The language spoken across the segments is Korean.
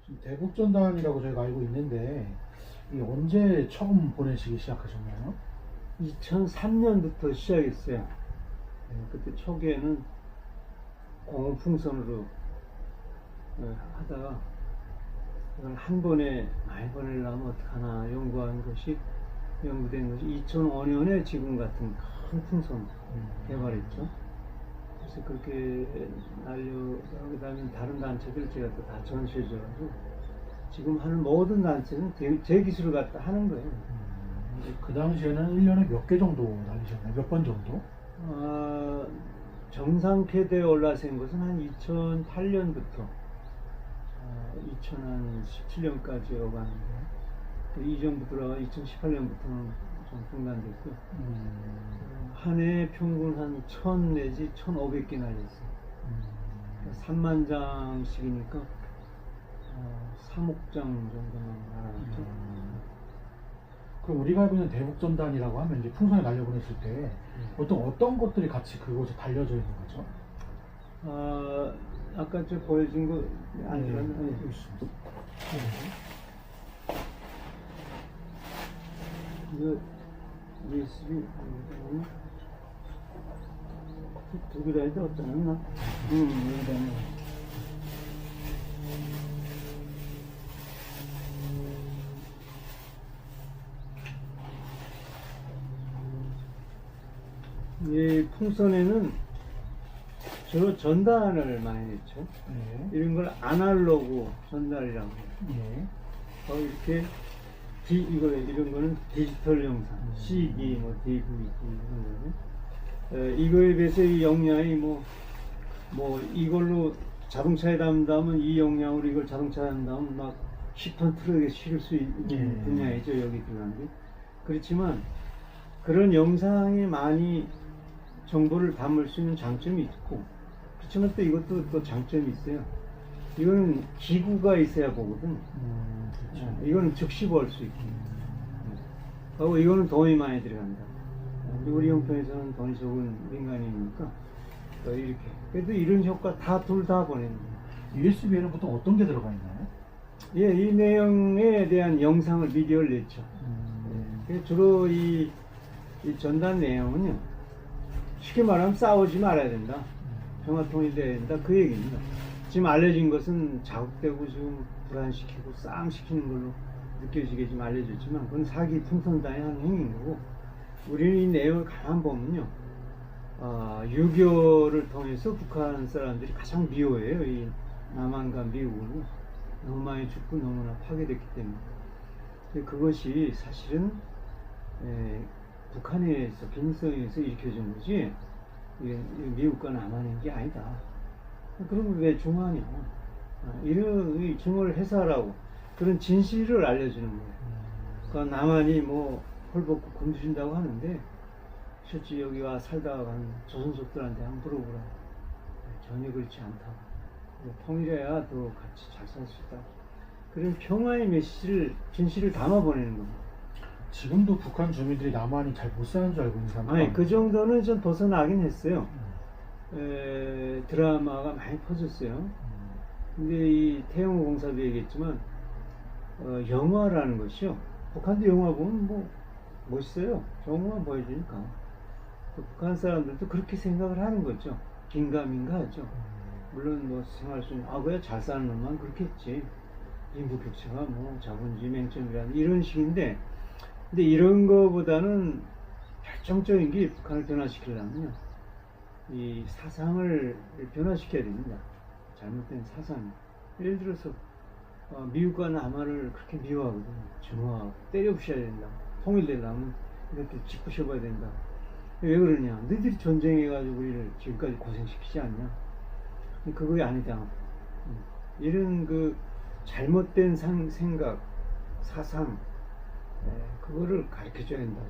지금 대북전단이라고 저희가 알고 있는데 이 언제 처음 보내시기 시작하셨나요? 2003년부터 시작했어요. 그때 초기에는 공풍선으로 하다가 이걸 한 번에 많이 보내려면 어떡하나 연구한 것이 연구된 것이 2005년에 지금 같은 큰 풍선 개발했죠. 그래서 그렇게 그다음에 다른 단체들 제가 또 다 전시해줘가지고 지금 하는 모든 단체는 제 기술을 갖다 하는 거예요. 그 당시에는 1년에 몇 개 정도 날리셨나요? 몇 번 정도? 정상 궤도에 올라선 것은 한 2008년부터 2017년까지 오가는데 이전부터 2018년부터는 좀 중단됐고요. 한 해 평균 한 1000 내지 1500개 날렸어요. 3만 장씩이니까 3억 장 정도만 날아갔죠. 그럼 우리가 알고 있는 대북전단이라고 하면 이제 풍선에 날려보냈을 때 보통 어떤 것들이 같이 그곳에 달려져 있는 거죠? 아까 저 보여준 거 아니면 여기 있습니다. 이거 USB 두 개다 해도 어쩌나? 여기다. 이 풍선에는 주로 전단을 많이 넣죠. 네. 이런 걸 아날로그 전달이라고 해요. 예. 이렇게 이런 거는 디지털 영상, CD, 뭐 DVD 이런 거는 이거에 비해서 이 용량이 뭐 이걸로 자동차에 담다면 이 용량으로 이걸 자동차에 담다면 막 10톤 트럭에 실을 수 있는 분야이죠. 여기 들어간 게. 그렇지만 그런 영상이 많이 정보를 담을 수 있는 장점이 있고, 그렇지만 또 이것도 또 장점이 있어요. 이거는 기구가 있어야 보거든. 그렇죠. 이거는 즉시 볼 수 있고. 하고 이거는 돈이 많이 들어간다. 우리 형편에서는 돈이 적은 민간인이니까 또 이렇게. 그래도 이런 효과 둘 다 보내는 거예요. USB에는 보통 어떤 게 들어가 있나요? 예, 이 내용에 대한 영상을 미디어를 냈죠. 그래서 주로 이 전단 내용은요, 쉽게 말하면 싸우지 말아야 된다. 평화 통일돼야 된다. 그 얘기입니다. 지금 알려진 것은 자극되고 지금 불안시키고 싸움시키는 걸로 느껴지게 좀 알려졌지만 그건 사기 풍선단이 하는 행위인 거고, 우리는 이 내용을 가만 보면요, 6.25를 통해서 북한 사람들이 가장 미워해요. 이 남한과 미국을 너무 많이 죽고 너무나 파괴됐기 때문에. 그것이 사실은 북한에서 김일성에서 일으켜진 거지 미국과 남한인 게 아니다. 그럼 왜 중하냐? 이런 중을 해소하라고 그런 진실을 알려주는 거예요. 그러니까 남한이 뭐 헐벗고 굶주린다고 하는데 실제 여기 와 살다가 간 조선족들한테 한번 물어보라. 전혀 그렇지 않다고. 통일해야 더 같이 잘 살 수 있다. 그런 평화의 메시지를 진실을 담아 보내는 겁니다. 지금도 북한 주민들이 남한이 잘 못 사는 줄 알고 있는 사람들. 아니, 그 정도는 좀 벗어나긴 했어요. 드라마가 많이 퍼졌어요. 근데 이 태영호 공사도 얘기했지만 영화라는 것이요, 북한도 영화 보면 뭐 멋있어요. 좋은 것만 보여주니까. 북한 사람들도 그렇게 생각을 하는 거죠. 긴가민가 하죠. 물론 뭐 생활 수준 그야 잘 사는 놈만 그렇게 했지, 인구 격차가 뭐 자본주의 맹점이라는 이런 식인데, 근데 이런 거보다는 결정적인 게 북한을 변화시키려면요, 이 사상을 변화시켜야 됩니다. 잘못된 사상. 예를 들어서 미국과 남한을 그렇게 미워하거든요. 증오하고 때려 부셔야 된다. 통일되려면 이렇게 짓부셔봐야 된다. 왜 그러냐? 너희들이 전쟁해가지고 우리를 지금까지 고생시키지 않냐? 그거 아니다. 이런 그 잘못된 생각, 사상, 그거를 가르쳐줘야 된다.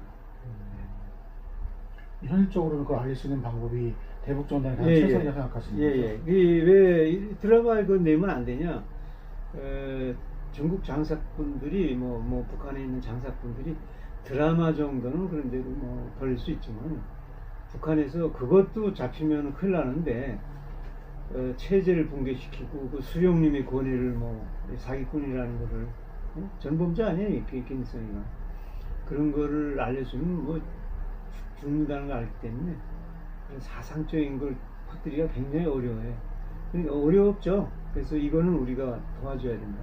현실적으로는 그걸 알릴 수 있는 방법이 대북전단이 가장 예, 최선이라고 생각하시는 거죠? 왜 드라마에 그거 내면 안 되냐? 중국 장사꾼들이 뭐 북한에 있는 장사꾼들이 드라마 정도는 그런 데로 뭐 벌릴 수 있지만 북한에서 그것도 잡히면 큰일 나는데 체제를 붕괴시키고 그 수령님의 권위를 뭐 사기꾼이라는 거를 전범자 아니에요 김일성이가 그런 거를 알려주면 뭐 죽는다는 걸 알기 때문에 그런 사상적인 걸 퍼뜨리기가 굉장히 어려워요. 그러니까 어렵죠. 그래서 이거는 우리가 도와줘야 된다.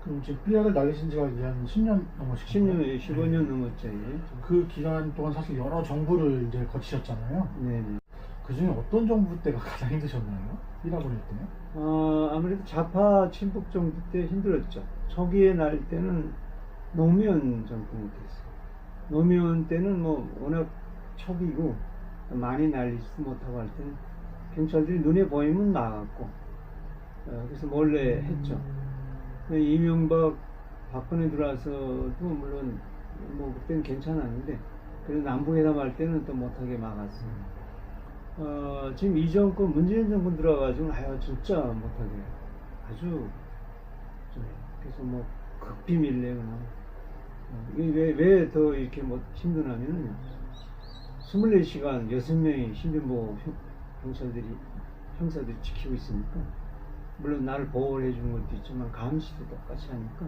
그럼 지금 삐약을 날리신 지가 이제 한 10년 넘으시죠? 10년, 15년 넘었죠. 이제. 그 기간 동안 사실 여러 정부를 이제 거치셨잖아요. 네네. 그 중에 어떤 정부 때가 가장 힘드셨나요? 삐라보낼 때? 아무래도 좌파 친북 정부 때 힘들었죠. 초기에 날 때는 노무현 정권이 됐어요. 노무현 때는 뭐 워낙 초기고 많이 날리지도 못하고 할 때는 경찰들이 눈에 보이면 나갔고 그래서 몰래 했죠. 이명박 박근혜 들어와서도 물론 뭐 그때는 괜찮았는데 그래도 남북회담 할 때는 또 못하게 막았어요. 지금 이 정권 문재인 정권 들어와가지고 아유 진짜 못하게 아주 좀 그래서 뭐 극비밀래 그냥 이게 왜 더 이렇게 뭐 힘드냐면은 24시간 6명의 신변보호 형사들이 지키고 있으니까 물론 나를 보호를 해주는 것도 있지만 감시도 똑같이 하니까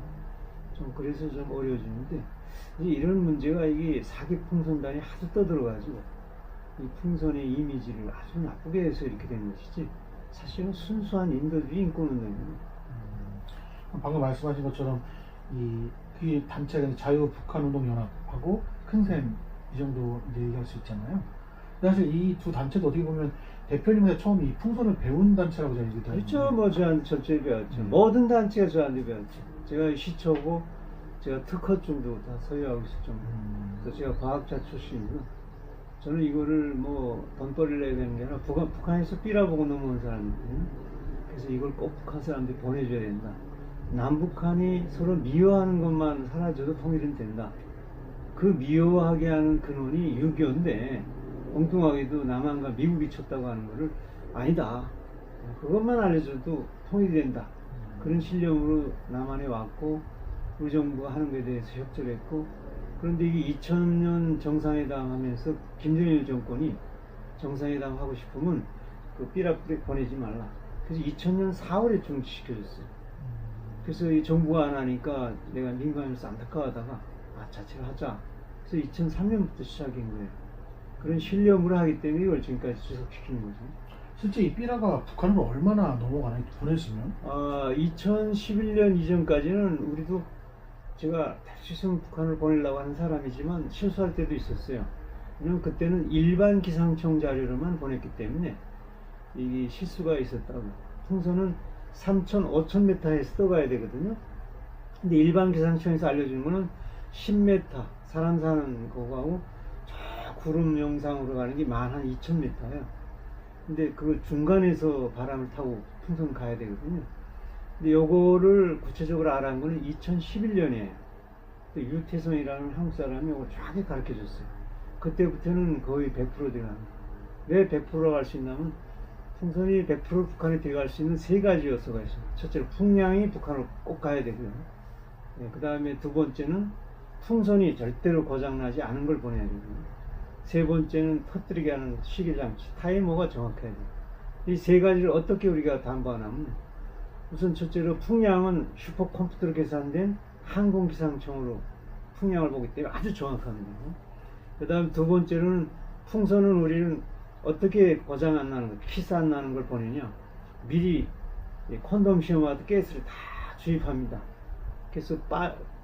좀 그래서 좀 어려워지는데 이런 문제가 이게 사기 풍선단이 하도 떠들어가지고 이 풍선의 이미지를 아주 나쁘게 해서 이렇게 된 것이지 사실은 순수한 인도주의 인권운동입니다. 방금 말씀하신 것처럼 이 단체가 자유북한운동연합하고 큰샘 이 정도 이제 얘기할 수 있잖아요. 사실 이 두 단체도 어떻게 보면 대표님한테 처음 이 풍선을 배운 단체라고 제가 얘기도 그렇죠. 뭐 저한테 전체 배웠죠. 모든 단체가 저한테 배웠죠. 제가 시초고 제가 특허증도 다 소유하고 있었죠. 그래서 제가 과학자 출신이고 저는 이거를 뭐 돈벌이를 해야 되는 게 아니라 북한에서 삐라보고 넘어온 사람이거든요. 그래서 이걸 꼭 북한 사람들이 보내줘야 된다. 남북한이 서로 미워하는 것만 사라져도 통일은 된다. 그 미워하게 하는 근원이 6.25인데 엉뚱하게도 남한과 미국이 쳤다고 하는 거를 아니다. 그것만 알려줘도 통일이 된다. 그런 신념으로 남한에 왔고 우리 정부가 하는 것에 대해서 협조를 했고 그런데 이게 2000년 정상회담 하면서 김정일 정권이 정상회담 하고 싶으면 그 삐라뿌리 보내지 말라. 그래서 2000년 4월에 중지시켜줬어요. 그래서 이 정부가 안 하니까 내가 민간인으로서 안타까워하다가 자체를 하자. 그래서 2003년부터 시작인 거예요. 그런 신념으로 하기 때문에 이걸 지금까지 지속시키는 거죠. 실제 이 삐라가 북한으로 얼마나 넘어가나요? 보냈으면? 2011년 이전까지는 우리도 제가 대충 북한을 보내려고 하는 사람이지만 실수할 때도 있었어요. 왜냐면 그때는 일반 기상청 자료로만 보냈기 때문에 이게 실수가 있었다고. 풍선은 3,000, 5,000m에서 떠가야 되거든요. 근데 일반 기상청에서 알려주는 거는 10m, 사람 사는 거하고 저 구름 영상으로 가는 게 만 한 2,000m예요. 근데 그 중간에서 바람을 타고 풍선 가야 되거든요. 근데 요거를 구체적으로 알아낸 거는 2011년에 유태성이라는 한국 사람이 이걸 정확히 가르쳐 줬어요. 그때부터는 거의 100% 들어가는. 왜 100%가 갈 수 있냐면 풍선이 100% 북한에 들어갈 수 있는 세 가지 요소가 있어요. 첫째로 풍량이 북한으로 꼭 가야 되고요. 그 다음에 두 번째는 풍선이 절대로 고장나지 않은 걸 보내야 되고요. 세 번째는 터뜨리게 하는 시계장치, 타이머가 정확해야 돼요. 이 세 가지를 어떻게 우리가 담보하냐면 우선 첫째로 풍량은 슈퍼컴퓨터로 계산된 항공기상청으로 풍량을 보기 때문에 아주 정확합니다. 그 다음 두 번째로는 풍선은 우리는 어떻게 고장 안 나는 거, 키스 안 나는 걸 보느냐 미리 콘돔 시험하듯 가스를 다 주입합니다. 그래서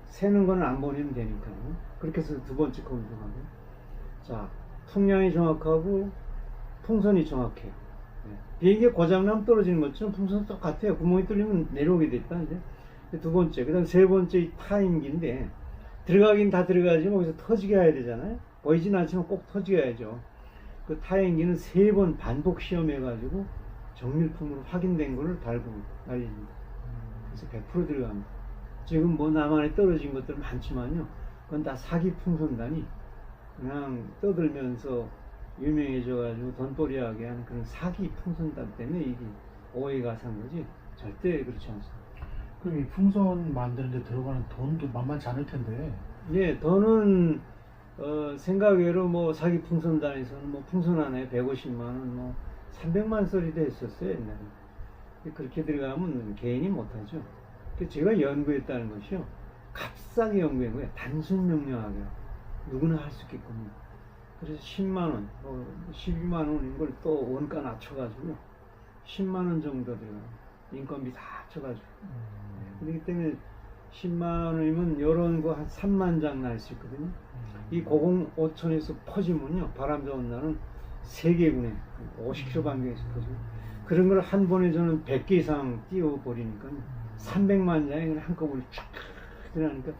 새는 거는 안 보내면 되니까요. 그렇게 해서 두 번째 검증하고 자 풍량이 정확하고 풍선이 정확해요. 비행기 고장나면 떨어지는 것처럼 풍선은 똑같아요. 구멍이 뚫리면 내려오게 됐다. 이제 두 번째, 그 다음 세 번째 이 타임기인데 들어가긴 다 들어가지만 거기서 터지게 해야 되잖아요. 보이진 않지만 꼭 터지게 해야죠. 그 타임기는 3번 반복 시험해가지고 정밀품으로 확인된 거를 달고 날립니다. 그래서 100% 들어갑니다. 지금 뭐 남한에 떨어진 것들 많지만요. 그건 다 사기 풍선단이 그냥 떠들면서 유명해져가지고 돈벌이하게 하는 그런 사기 풍선단 때문에 이게 오해가 산 거지 절대 그렇지 않습니다. 그럼 이 풍선 만드는데 들어가는 돈도 만만치 않을 텐데. 예, 돈은 생각외로 뭐 사기 풍선단에서는 뭐 풍선 하나에 150만 원, 뭐 300만 소리도 했었어요, 옛날에. 그렇게 들어가면 개인이 못하죠. 그래서 제가 연구했다는 것이요. 값싸게 연구한 거예요. 단순 명료하게. 누구나 할 수 있게끔요. 그래서 10만원, 12만원 이걸 또 원가 낮춰가지고 10만원 정도 들어가요. 인건비 다 합쳐가지고. 그렇기 때문에 10만원이면 이런 거 한 3만 장 날 수 있거든요. 이 고공 5천에서 퍼지면요. 바람 좋은 날은 3개군에 50km 반경에서 퍼지고 그런 걸 한 번에 저는 100개 이상 띄워버리니까요. 300만 장이 그냥 한꺼번에 쫙 들어가니까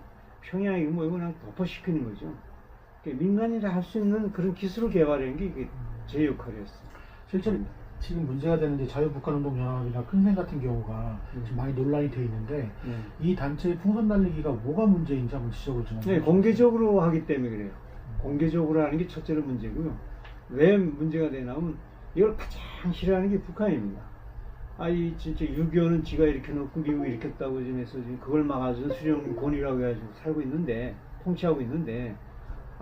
평양이 뭐 이거 그냥 덮어시키는 거죠. 민간인이 할 수 있는 그런 기술을 개발한 게 이게 제 역할이었어요. 실제로 지금 문제가 되는 이제 자유북한운동연합이나 큰샘 같은 경우가 지금 많이 논란이 돼 있는데 이 단체의 풍선 날리기가 뭐가 문제인지 한번 지적을 좀 네, 공개적으로 하기 때문에 그래요. 공개적으로 하는 게 첫째로 문제고요. 왜 문제가 되냐면 이걸 가장 싫어하는 게 북한입니다. 이 진짜 6.25는 지가 이렇게 놓고 미국이 이렇게 했다고 지금 해서 지금 그걸 막아서 수령권이라고 해가지고 살고 있는데 통치하고 있는데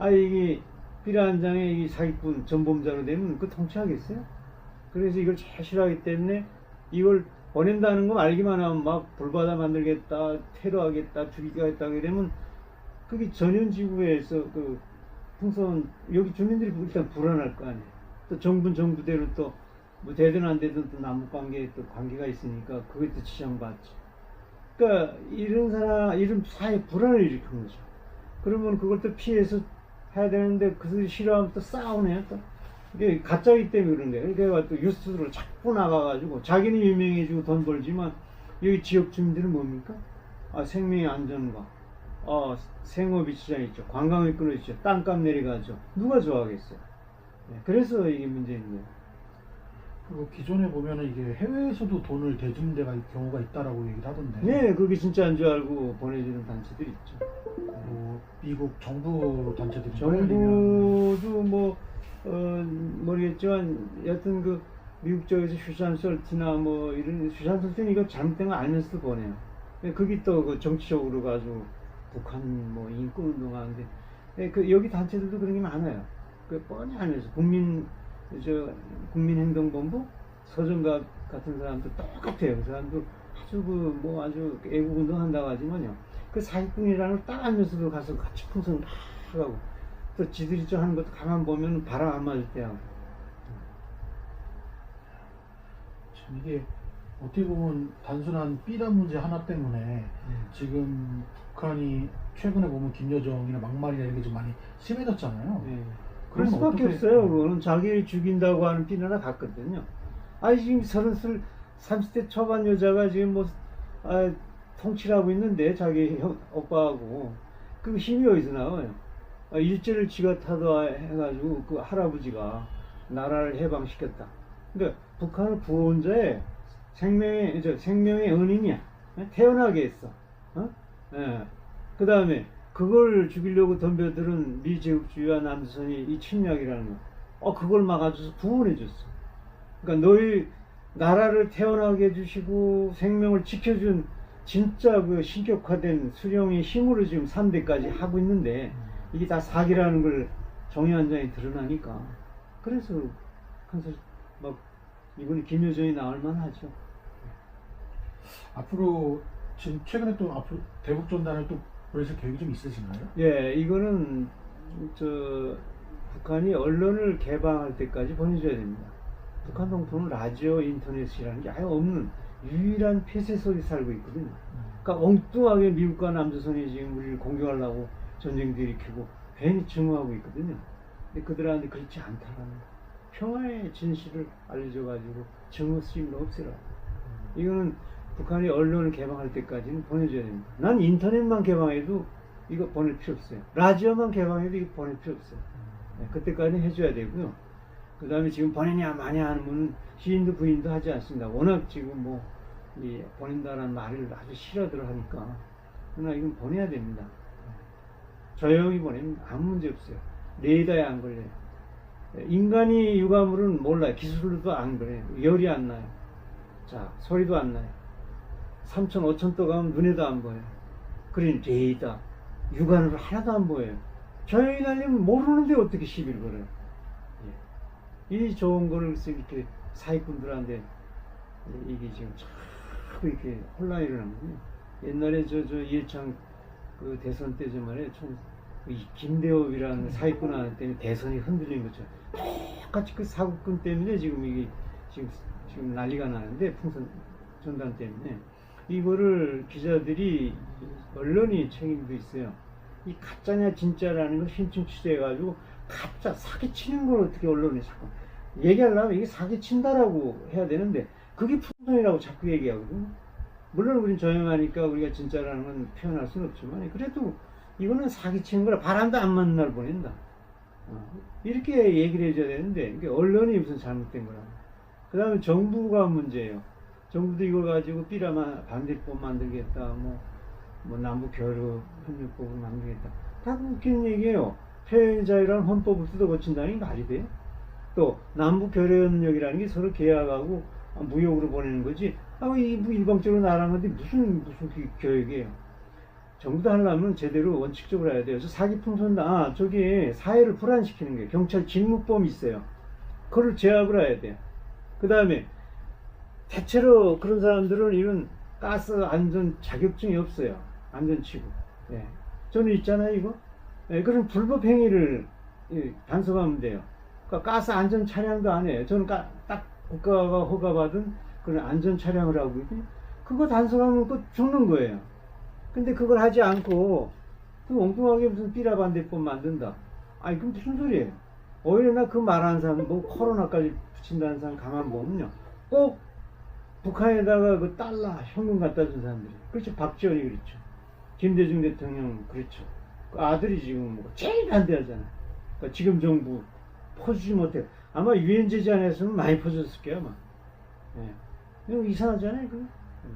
이게 삐라한 장에 이 사기꾼 전범자로 되면 그 통치하겠어요? 그래서 이걸 제일 싫어하기 때문에 이걸 보낸다는 거 알기만 하면 막 불바다 만들겠다, 테러하겠다, 죽이겠다 이러면 그게 전현지구에서 그 풍선 여기 주민들이 일단 불안할 거 아니에요. 또 정부는 정부대로 또 뭐 되든 안 되든 또 남북관계에 또 관계가 있으니까 그것도 지정받죠. 그러니까 이런 사회 불안을 일으킨 거죠. 그러면 그걸 또 피해서 해야 되는데 그들이 싫어하면 또 싸우네요. 또 이게 가짜이기 때문에 그런 거예요. 그러니까 또 뉴스로 자꾸 나가가지고 자기는 유명해지고 돈 벌지만 여기 지역 주민들은 뭡니까? 생명의 안전과 생업이 지장 있죠. 관광이 끊어지죠. 땅값 내려가죠. 누가 좋아하겠어요? 네, 그래서 이게 문제인 거예요. 그리고 기존에 보면은 이게 해외에서도 돈을 대주는 데가 경우가 있다라고 얘기를 하던데. 네, 그게 진짜인 줄 알고 보내주는 단체들이 있죠. 미국 정부 단체들이 정부도 뭐 모르겠지만 여튼 그 미국 쪽에서 슈잔 솔티나 뭐 이런 슈잔 솔티는 이거 잘못된 거 알면서도 보내요. 그게 또 그 정치적으로 가지고 북한 뭐 인권 운동하는데 여기 단체들도 그런 게 많아요. 그 뻔히 알면서 국민행동본부 서정갑 같은 사람도 똑같아요. 그 사람도 아주 애국 운동한다고 하지만요. 그 사기꾼이라는 걸 딱 알면서도 가서 같이 풍선을 막 하고 또 지들이 저 하는 것도 가만 보면 바람 안 맞을 때야. 참 이게 어떻게 보면 단순한 삐란 문제 하나 때문에 지금 북한이 최근에 보면 김여정이나 막말이나 이런 게 좀 많이 심해졌잖아요. 네. 그럴 수밖에 없어요. 그거는 자기를 죽인다고 하는 삐나나 같거든요. 지금 30대 초반 여자가 지금 통치를 하고 있는데 자기 오빠하고 그 힘이 어디서 나와요? 일제를 지가 타도 해가지고 그 할아버지가 나라를 해방시켰다. 그러니까 북한은 구원자의 생명의 은인이야. 태어나게 했어. 그 다음에 그걸 죽이려고 덤벼들은 미제국주의와 남조선이 이 침략이라는 거. 그걸 막아줘서 구원해줬어. 그러니까 너희 나라를 태어나게 해주시고 생명을 지켜준 진짜 그 신격화된 수령의 힘으로 지금 3대까지 하고 있는데 이게 다 사기라는 걸 정의한장에 드러나니까 그래서 막 이번에 김여정이 나올만 하죠. 앞으로 지금 최근에 또 앞으로 대북전단을 또 보내실 계획이 좀 있으신가요? 예, 이거는 북한이 언론을 개방할 때까지 보내줘야 됩니다. 북한 동포는 라디오, 인터넷이라는 게 아예 없는 유일한 폐쇄 속에 살고 있거든요. 그러니까 엉뚱하게 미국과 남조선이 지금 우리를 공격하려고 전쟁도 일으키고 괜히 증오하고 있거든요. 근데 그들한테 그렇지 않다라는 거. 평화의 진실을 알려줘가지고 증오 수임을 없애라. 이거는 북한이 언론을 개방할 때까지는 보내줘야 됩니다. 난 인터넷만 개방해도 이거 보낼 필요 없어요. 라디오만 개방해도 이거 보낼 필요 없어요. 네, 그때까지는 해줘야 되고요. 그 다음에 지금 보내냐 마냐 하는 분은 시인도 부인도 하지 않습니다. 워낙 지금 보낸다라는 말을 아주 싫어들 하니까. 그러나 이건 보내야 됩니다. 조용히 보내면 아무 문제 없어요. 레이더에 안 걸려요. 인간이 유감물은 몰라요. 기술로도 안 그래요. 열이 안 나요. 자, 소리도 안 나요. 3천, 5천 도 가면 눈에도 안 보여요. 그러니 레이더, 육안으로 하나도 안 보여요. 조용히 날리면 모르는데 어떻게 시비를 걸어요. 이 좋은 거를 이렇게 사기꾼들한테 이게 지금 자꾸 이렇게 혼란이 일어나거든요. 옛날에 저 이해창 그 대선 때 저 말이에요. 이 김대엽이라는 사기꾼 때문에 대선이 흔들린 것처럼 똑같이 그 사기꾼 때문에 지금 이게 지금 난리가 나는데 풍선 전단 때문에 이거를 기자들이 언론이 책임도 있어요. 이 가짜냐 진짜라는 걸 심층 취재해가지고 가짜 사기치는 걸 어떻게 언론에 자꾸 얘기하려면 이게 사기친다라고 해야 되는데 그게 풍선이라고 자꾸 얘기하거든요. 물론 우린 조용하니까 우리가 진짜라는 건 표현할 수는 없지만 그래도 이거는 사기치는 거라 바람도 안 맞는 날 보낸다. 이렇게 얘기를 해줘야 되는데 이게 언론이 무슨 잘못된 거라. 그 다음에 정부가 문제예요. 정부도 이걸 가지고 삐라마 반대법 만들겠다, 뭐 남북 교류 협력법을 만들겠다. 다 웃기는 얘기예요. 표현 자유라는 헌법을 뜯어 고친다는 게 말이 돼요? 또 남북 교류 협력이라는 게 서로 계약하고 무역으로 보내는 거지. 이 일방적으로 나라는 건데 무슨 교육이에요? 정부도 하려면 제대로 원칙적으로 해야 돼요. 그래서 사기풍선다. 저기 사회를 불안시키는 게 경찰 직무범이 있어요. 그걸 제압을 해야 돼요. 그 다음에 대체로 그런 사람들은 이런 가스 안전 자격증이 없어요. 안전치고. 예. 저는 있잖아요, 이거. 예, 그럼 불법 행위를 단속하면 돼요. 그러니까 가스 안전 차량도 안 해요. 저는 딱 국가가 허가받은 그런 안전 차량을 하고 있거든요. 그거 단속하면 그 죽는 거예요. 근데 그걸 하지 않고 그 엉뚱하게 무슨 삐라반대법 만든다. 아니 그럼 무슨 소리예요? 오히려 나 그 말하는 사람 뭐 코로나까지 붙인다는 사람 가만 보면요 꼭 북한에다가 그 달러 현금 갖다 준 사람들이 그렇죠. 박지원이 그렇죠. 김대중 대통령 그렇죠. 그 아들이 지금 뭐 제일 반대하잖아요. 그러니까 지금 정부 퍼주지 못해. 아마 유엔 제재 안 했으면 많이 퍼졌을 거야 아마. 예. 이상하잖아요.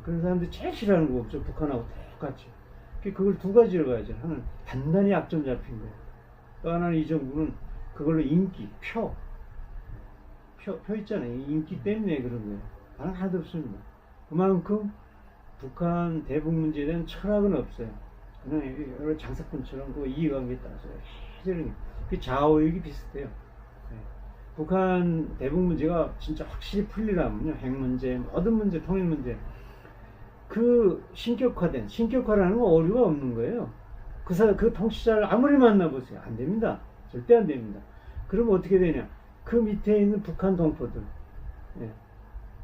그런 사람들 제일 싫어하는 거 없죠. 북한하고 똑같이. 그걸 두 가지로 봐야죠. 하나는 단단히 약점 잡힌 거예요. 또 하나는 이 정부는 그걸로 인기, 표 있잖아요. 인기 때문에 그런 거예요. 다른 하나도 없습니다. 그만큼 북한 대북 문제에 대한 철학은 없어요. 그냥 여러 장사꾼처럼 그 이해관계에 따라서 그 좌우익이 비슷해요. 네. 북한 대북 문제가 진짜 확실히 풀리려면요. 핵 문제, 모든 문제, 통일 문제. 그 신격화라는 건 오류가 없는 거예요. 그 통치자를 아무리 만나보세요. 안 됩니다. 절대 안 됩니다. 그러면 어떻게 되냐. 그 밑에 있는 북한 동포들. 예.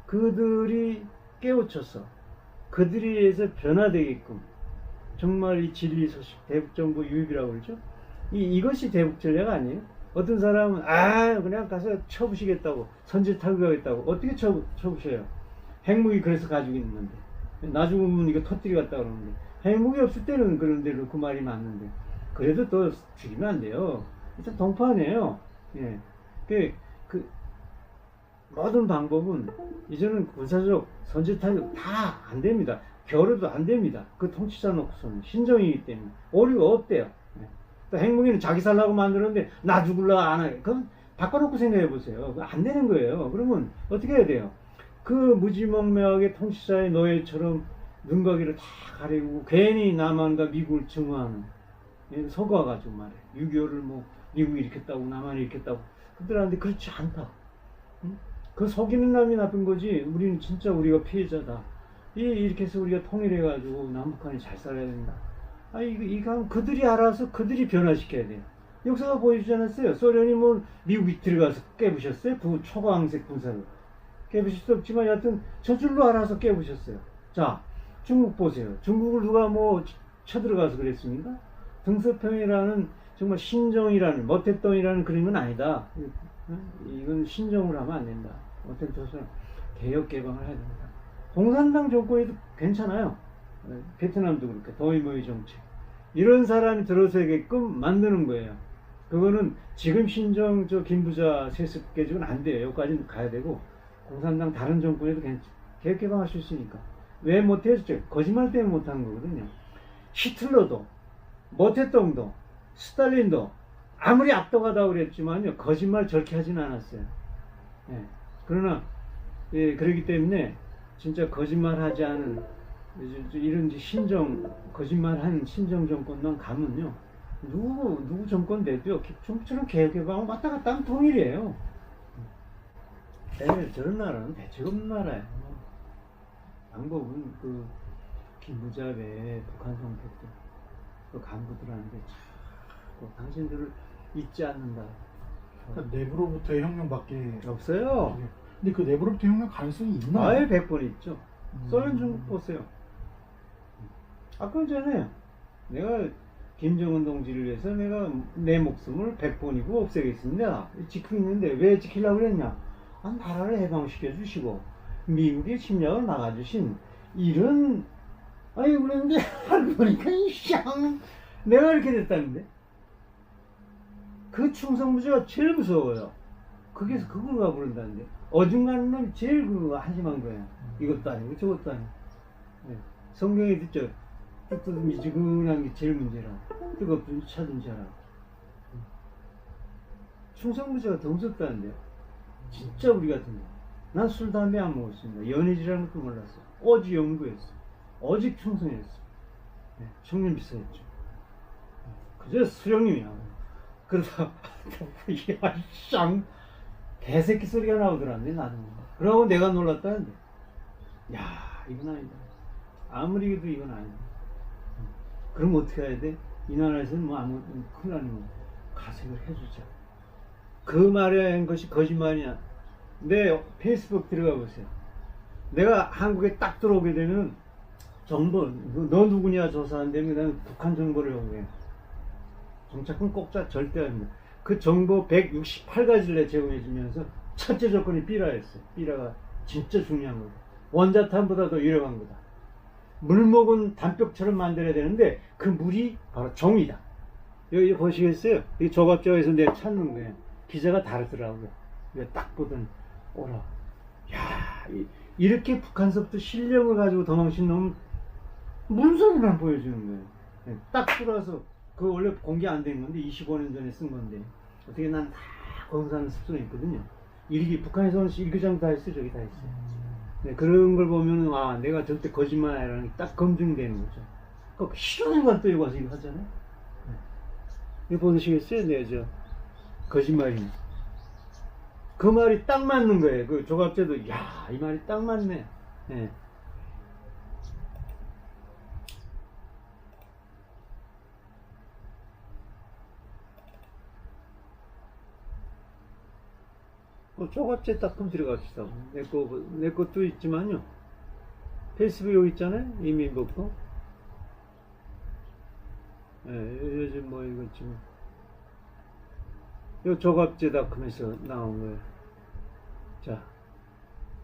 그들이 깨우쳐서 그들이 해서 변화되게끔 정말 이 진리 소식, 대북정보 유입이라고 그러죠. 이것이 대북 전략 아니에요? 어떤 사람은 그냥 가서 쳐부시겠다고 선제 타격하겠다고 어떻게 쳐부셔요? 핵무기 그래서 가지고 있는 건데 나 죽으면 이거 터뜨리겠다 그러는데 핵무기 없을 때는 그런 대로 그 말이 맞는데 그래도 또 죽이면 안 돼요. 일단 동파네요. 예. 그 모든 방법은 이제는 군사적 선제 타격 다 안 됩니다. 겨루도 안 됩니다. 그 통치자 놓고서는 신정이기 때문에 오류가 없대요. 예. 또 핵무기는 자기 살라고 만들었는데 나 죽을라 안 해. 그건 바꿔놓고 생각해 보세요. 안 되는 거예요. 그러면 어떻게 해야 돼요? 그 무지몽매하게 통치자의 노예처럼 눈가기를 다 가리고 괜히 남한과 미국을 증오하는 속아가지고 말이에요. 6.25를 뭐 미국이 일으켰다고 남한이 일으켰다고 그들한테 그렇지 않다. 응? 그 속이는 놈이 나쁜 거지. 우리는 진짜 우리가 피해자다. 이렇게 해서 우리가 통일해가지고 남북한이 잘 살아야 된다. 이거 그들이 알아서 그들이 변화시켜야 돼요. 역사가 보여주지 않았어요. 소련이 뭐 미국이 들어가서 깨부셨어요. 초강색 군사를. 깨부실 수 없지만 여하튼 저절로 알아서 깨부셨어요. 자, 중국 보세요. 중국을 누가 뭐 쳐들어가서 그랬습니까? 등서평이라는 정말 신정이라는 모택동이라는 그런 건 아니다. 이건 신정을 하면 안 된다. 모택동은 개혁 개방을 해야 된다. 공산당 정권에도 괜찮아요. 베트남도 그렇게 도이모이 정책 이런 사람이 들어서게끔 만드는 거예요. 그거는 지금 신정 김부자 세습 개혁은 안 돼요. 여기까지는 가야 되고 공산당 다른 정권에도 개혁 개방할 수 있으니까 왜 못했죠? 거짓말 때문에 못하는 거거든요. 히틀러도 모택동도 스탈린도 아무리 압도하다고 그랬지만요 거짓말 저렇게 하진 않았어요. 예. 그러나 그렇기 때문에 진짜 거짓말하지 않은 이런 거짓말하는 신정 정권만 가면요 누구 정권 돼도요 중국처럼 개혁개방하고 왔다 갔다 하면 통일이에요. 저런 나라는 대책 없는 나라야. 방법은 그 김부잡의 북한 성격들, 그 간부들한테 자꾸 당신들을 잊지 않는다. 그러니까 내부로부터의 혁명밖에 없어요. 근데 그 내부로부터 혁명 가능성이 있나? 아예 100번 있죠. 음. 소련 중국 보세요. 아까 전에 내가 김정은 동지를 위해서 내가 내 목숨을 100번이고 없애겠습니다. 지키고 있는데 왜 지키려고 그랬냐? 나라를 해방시켜 주시고 미국의 침략을 막아주신 이런 그런데 알고 보니까 이샹 내가 이렇게 됐다는데 그 충성부지가 제일 무서워요. 그게서 그걸가 부른다는데 어중간한 놈이 제일 그거 한심한 거야. 이것도 아니고 저것도 아니고. 네. 성경에 듣죠. 뜻도 미지근한 게 제일 문제라. 뜨겁든 차든 자라. 충성부지가 더 무섭다는데요. 진짜 우리 같은 거. 난 술, 담배 안 먹었습니다. 연애질하는 것도 몰랐어. 오직 연구했어. 오직 충성했어. 네. 청년 비서였죠. 그저 수령님이야. 그러다 야, 쌍 개새끼 소리가 나오더란데 나는. 그러고 내가 놀랐다는데. 야, 이건 아니다. 아무리 해도 이건 아니다. 그럼 어떻게 해야 돼? 이 나라에서는 뭐 아무 큰일 아니면 가색을 해주자. 그 말에 한 것이 거짓말이냐? 내 페이스북 들어가 보세요. 내가 한국에 딱 들어오게 되면 정보, 너 누구냐 조사한다면 나는 북한 정보를 요구해. 정착은 꼭자 절대 아닙니다. 그 정보 168가지를 내 제공해 주면서 첫째 조건이 삐라였어요. 삐라가 진짜 중요한 거다. 원자탄보다 더 위험한 거다. 물 먹은 담벽처럼 만들어야 되는데 그 물이 바로 종이다. 여기 보시겠어요? 이 조갑조에서 내가 찾는 거예요. 기자가 다르더라고요. 딱 보던 오라. 야, 이렇게 북한서부터 실력을 가지고 도망친 놈은 문서로만 보여주는 거예요. 딱 들어와서 그 원래 공개 안 된 건데 25년 전에 쓴 건데 어떻게 난 다 검사하는 습성이 있거든요. 북한에서는 일기장 다 했어요. 저기 다 했어요. 네, 그런 걸 보면은 내가 절대 거짓말 아니라는 게 딱 검증되는 거죠. 그 싫어하는 건 또 여기 와서 이거 하잖아요. 네. 이거 보시겠어요? 네, 거짓말이네. 그 말이 딱 맞는 거예요. 그 조갑제도 이 말이 딱 맞네. 네. 조갑제 딱 좀 들어갑시다. 내 것도 있지만요. 페이스북 여기 있잖아요. 이민복도. 예, 요즘 뭐 이거 지금. 요 조갑제닷컴에서 나온 거예요. 자,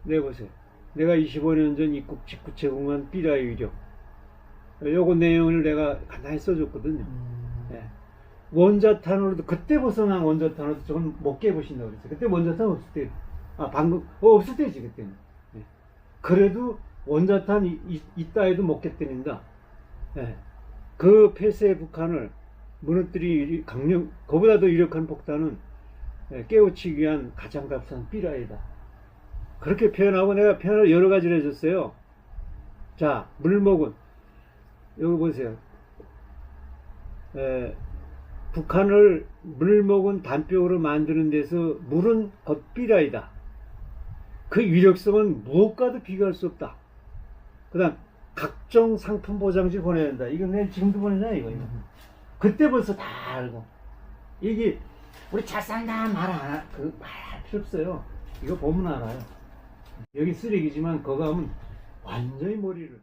내보세요. 내가 25년 전 입국 직후 제공한 삐라의 위력. 요거 내용을 내가 간단히 써줬거든요. 예. 원자탄으로도 그때 벗어난 원자탄으로도 저건 못 깨보신다고 그랬어요. 그때 원자탄 없을 때 방금 없을 때지 그때는. 예. 그래도 원자탄 있다 해도 못 깨뜨린다. 예. 그 폐쇄 북한을 무너뜨리 그보다 더 유력한 폭탄은 깨우치기 위한 가장 값싼 삐라이다. 그렇게 표현하고 내가 표현을 여러 가지로 해줬어요. 자, 물먹은 여기 보세요. 북한을 물먹은 담벽으로 만드는 데서 물은 곧 삐라이다. 그 위력성은 무엇과도 비교할 수 없다. 그 다음 각종 상품 보장지 보내야 된다. 이거 내가 지금도 보내잖아 이거. 그때 벌써 다 알고. 이게 우리 잘 산다 말 필요 없어요. 이거 보면 알아요. 여기 쓰레기지만 거기 가면 완전히 머리를